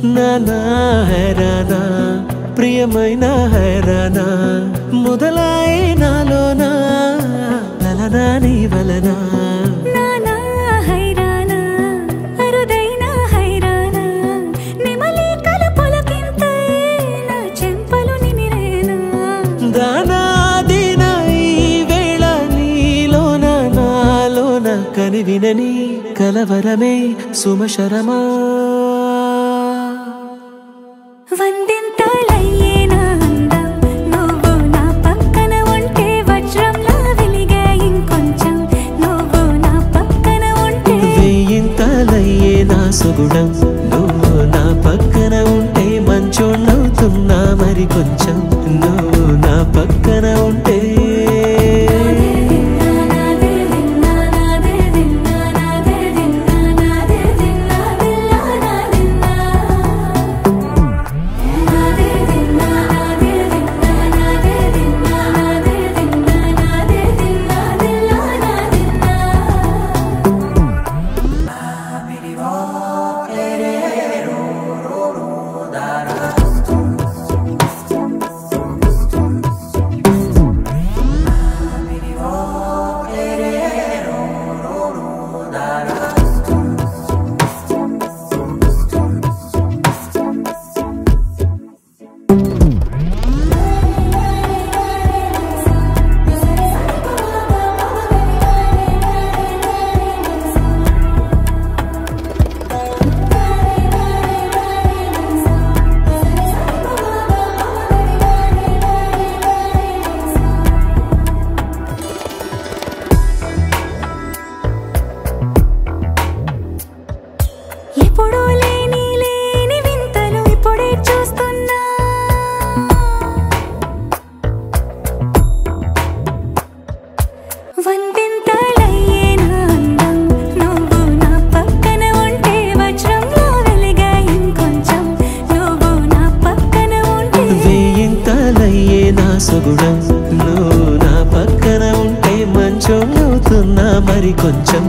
నానా హైరానా ప్రియమైన హైరానా మొదలాయి నాలోనా లలనా నీ వలనా నానా హైరానా అరుదైన హైరానా నిమలి కలపులకింతై నా చెంపలు నిమిరేనా దానా దినా ఈ వేళ నీలోన నాలోన కనివినని కలవరమే సుమశరమా వందింతలయ్యేనా అందం నువ్వు నా పక్కన ఉంటే వజ్రంలా వెలిగే ఇంకొంచెం నువ్వు నా పక్కన ఉంటే వెయ్యింతలయ్యేనా సుగుణం నువ్వు నా పక్కన ఉంటే మంచోళ్ళవుతున్నా మరి కొంచెం నువ్వు నా పక్కన ఉంటే ఎప్పుడూ లేని వింతలు ఇప్పుడే చూస్తున్నా వందింతలయ్యేనా అందం నువ్వు నా పక్కన ఉంటే వజ్రంలా వెలిగే ఇంకొంచెం నువ్వు నా పక్కన ఉంటే వెయ్యింతలయ్యేనా సుగుణం నువ్వు నా పక్కన ఉంటే మంచోళ్ళవుతున్నా మరి కొంచెం